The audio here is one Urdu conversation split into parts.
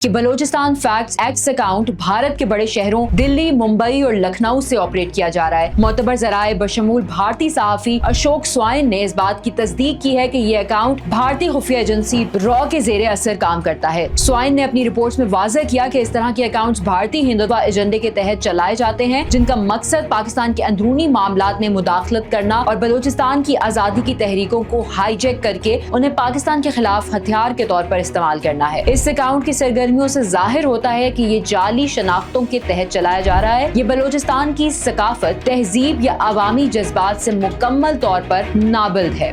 کہ Balochistan facts x account Bharat کے بڑے شہروں دلی، ممبئی اور لکھنؤ سے آپریٹ کیا جا رہا ہے۔ معتبر ذرائع بشمول بھارتی صحافی اشوک سوائن نے اس بات کی تصدیق کی ہے کہ یہ اکاؤنٹ بھارتی خفیہ ایجنسی را کے زیر اثر کام کرتا ہے۔ سوائن نے اپنی رپورٹس میں واضح کیا کہ اس طرح کے اکاؤنٹس بھارتی ہندوتوا ایجنڈے کے تحت چلائے جاتے ہیں، جن کا مقصد پاکستان کے اندرونی معاملات میں مداخلت کرنا اور بلوچستان کی آزادی کی تحریکوں کو ہائی جیک کر کے انہیں پاکستان کے خلاف ہتھیار کے طور پر استعمال کرنا ہے۔ اس اکاؤنٹ کی سرگرمیوں سے ظاہر ہوتا ہے کہ یہ جعلی شناختوں کے تحت چلایا جا رہا ہے۔ یہ بلوچستان کی ثقافت، تہذیب یا عوامی جذبات سے مکمل طور پر نابلد ہے۔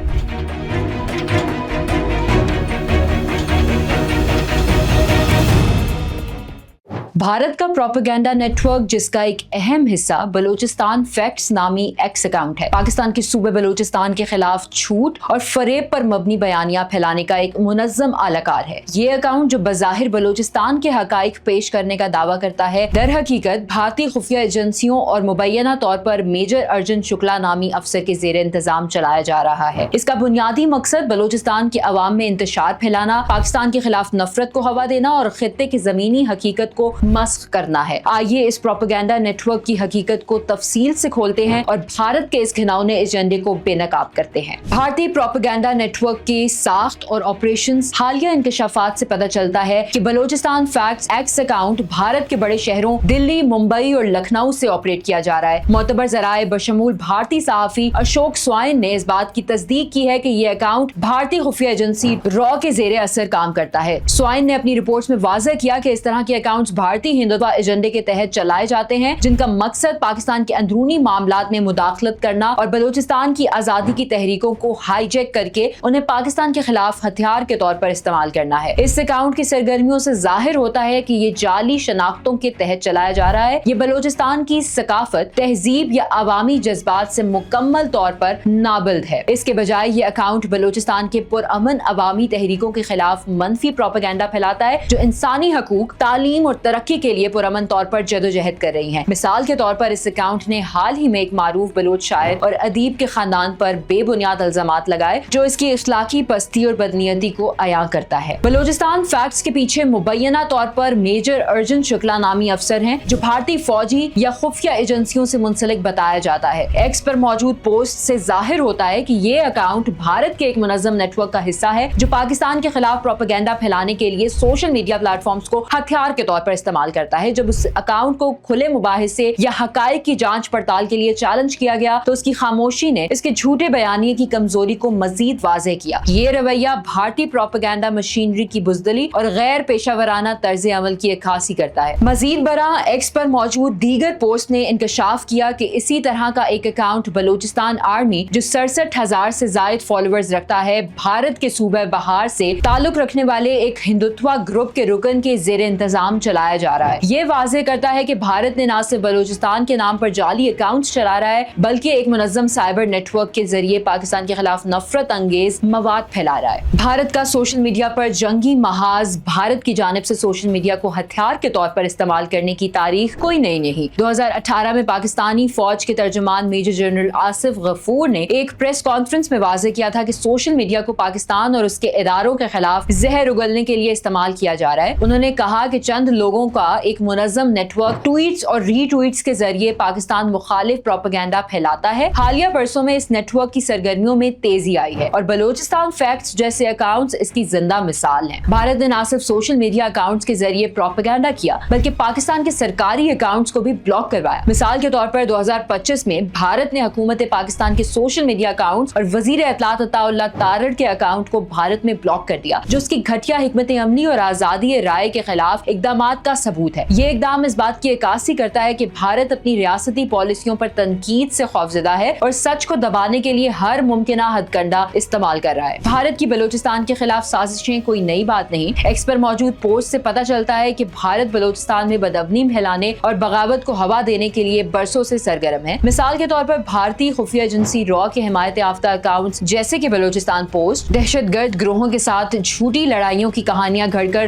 بھارت کا پروپیگنڈا نیٹ ورک، جس کا ایک اہم حصہ بلوچستان فیکٹس نامی ایکس اکاؤنٹ ہے، پاکستان کے صوبے بلوچستان کے خلاف جھوٹ اور فریب پر مبنی بیانیاں پھیلانے کا ایک منظم اعلی کار ہے۔ یہ اکاؤنٹ جو بظاہر بلوچستان کے حقائق پیش کرنے کا دعویٰ کرتا ہے، در حقیقت بھارتی خفیہ ایجنسیوں اور مبینہ طور پر میجر ارجن شکلا نامی افسر کے زیر انتظام چلایا جا رہا ہے۔ اس کا بنیادی مقصد بلوچستان کے عوام میں انتشار پھیلانا، پاکستان کے خلاف نفرت کو ہوا دینا اور خطے کی زمینی حقیقت کو مسخ کرنا ہے۔ آئیے اس پروپیگنڈا نیٹ ورک کی حقیقت کو تفصیل سے کھولتے ہیں اور بھارت کے اس گھناؤنے ایجنڈے کو بے نقاب کرتے ہیں۔ بھارتی پروپیگنڈا نیٹ ورک کی ساخت اور آپریشنز حالیہ انکشافات سے پتہ چلتا ہے کہ Balochistan facts x account Bharat کے بڑے شہروں دلی، ممبئی اور لکھنؤ سے آپریٹ کیا جا رہا ہے۔ معتبر ذرائع بشمول بھارتی صحافی اشوک سوائن نے اس بات کی تصدیق کی ہے کہ یہ اکاؤنٹ بھارتی خفیہ ایجنسی را کے زیر اثر کام کرتا ہے۔ سوائن نے اپنی رپورٹس میں واضح کیا کہ اس طرح کے اکاؤنٹس بھارتی ہندوتوا ایجنڈے کے تحت چلائے جاتے ہیں، جن کا مقصد پاکستان کے اندرونی معاملات میں مداخلت کرنا اور بلوچستان کی آزادی کی تحریکوں کو ہائی جیک کر کے انہیں پاکستان کے خلاف ہتھیار کے طور پر استعمال کرنا ہے۔ اس اکاؤنٹ کی سرگرمیوں سے ظاہر ہوتا ہے کہ یہ جعلی شناختوں کے تحت چلایا جا رہا ہے۔ یہ بلوچستان کی ثقافت، تہذیب یا عوامی جذبات سے مکمل طور پر نابلد ہے۔ اس کے بجائے یہ اکاؤنٹ بلوچستان کے پرامن عوامی تحریکوں کے خلاف منفی پروپیگنڈا پھیلاتا ہے، جو انسانی حقوق، تعلیم اور ترقی کے لیے پرامن طور پر جدوجہد کر رہی ہیں۔ مثال کے طور پر اس اکاؤنٹ نے حال ہی میں ایک معروف بلوچ شاعر اور ادیب کے خاندان پر بے بنیاد الزامات لگائے، جو اس کی اخلاقی پستی اور بدنیتی کو عیاں کرتا ہے۔ بلوچستان فیکٹس کے پیچھے مبینہ طور پر میجر ارجن شکلا نامی افسر ہیں، جو بھارتی فوجی یا خفیہ ایجنسیوں سے منسلک بتایا جاتا ہے۔ ایکس پر موجود پوسٹ سے ظاہر ہوتا ہے کہ یہ اکاؤنٹ بھارت کے ایک منظم نیٹ ورک کا حصہ ہے، جو پاکستان کے خلاف پروپیگنڈا پھیلانے کے لیے سوشل میڈیا پلیٹ فارمز کو ہتھیار کے طور پر استعمال کرتا ہے۔ جب اس اکاؤنٹ کو کھلے مباحثے یا حقائق کی جانچ پڑتال کے لیے چیلنج کیا گیا تو اس کی خاموشی نے اس کے جھوٹے بیانیے کی کمزوری کو مزید واضح کیا۔ یہ رویہ بھارتی پروپیگنڈا مشینری کی بزدلی اور غیر پیشہ ورانہ طرز عمل کی عکاسی کرتا ہے۔ مزید برآں ایکس پر موجود دیگر پوسٹ نے انکشاف کیا کہ اسی طرح کا ایک اکاؤنٹ بلوچستان آرمی، جو 67,000 سے زائد فالوورز رکھتا ہے، بھارت کے صوبہ بہار سے تعلق رکھنے والے ایک ہندوتوا گروپ کے رکن کے زیر انتظام چلایا جا رہا ہے۔ یہ واضح کرتا ہے کہ بھارت نے نہ صرف بلوچستان کے نام پر جعلی اکاؤنٹس چلا رہا ہے، بلکہ ایک منظم سائبر نیٹ ورک کے ذریعے پاکستان کے خلاف نفرت انگیز مواد پھیلا رہا ہے۔ بھارت کا سوشل میڈیا پر جنگی محاذ بھارت کی جانب سے سوشل میڈیا کو ہتھیار کے طور پر استعمال کرنے کی تاریخ کوئی نئی نہیں۔ 2018 میں پاکستانی فوج کے ترجمان میجر جنرل آصف غفور نے ایک پریس کانفرنس میں واضح کیا تھا کہ سوشل میڈیا کو پاکستان اور اس کے اداروں کے خلاف زہر اگلنے کے لیے استعمال کیا جا رہا ہے۔ انہوں نے کہا کہ چند لوگوں کا ایک منظم نیٹ ورک ٹویٹس اور ری ٹویٹس کے ذریعے پاکستان مخالف پروپیگنڈا پھیلاتا ہے۔ حالیہ برسوں میں اس نیٹ ورک کی سرگرمیوں میں تیزی آئی ہے اور بلوچستان فیکٹس جیسے اکاؤنٹس اس کی زندہ مثال ہیں۔ بھارت نے نہ صرف سوشل میڈیا اکاؤنٹس کے ذریعے پروپیگنڈا کیا، بلکہ پاکستان کے سرکاری اکاؤنٹس کو بھی بلاک کروایا۔ مثال کے طور پر 2025 میں بھارت نے حکومت پاکستان کے سوشل میڈیا اکاؤنٹس اور وزیر اطلاعات عطا اللہ تارڑ کے اکاؤنٹ کو بھارت میں بلاک کر دیا، جو اس کی گھٹیا حکمت عملی اور آزادی رائے کے خلاف اقدامات کا ثبوت ہے۔ یہ اقدام اس بات کی عکاسی کرتا ہے کہ بھارت اپنی ریاستی پالیسیوں پر تنقید سے خوفزدہ ہے اور سچ کو دبانے کے لیے ہر ممکنہ ہتھ کنڈا استعمال کر رہا ہے۔ بھارت کی بلوچستان کے خلاف سازشیں کوئی نئی بات نہیں۔ ایکس پر موجود پوسٹ سے پتہ چلتا ہے کہ بھارت بلوچستان میں بدامنی پھیلانے اور بغاوت کو ہوا دینے کے لیے برسوں سے سرگرم ہے۔ مثال کے طور پر بھارتی خفیہ ایجنسی را کے حمایت یافتہ اکاؤنٹس جیسے کہ بلوچستان پوسٹ دہشت گرد گروہوں کے ساتھ جھوٹی لڑائیوں کی کہانیاں گھڑ کر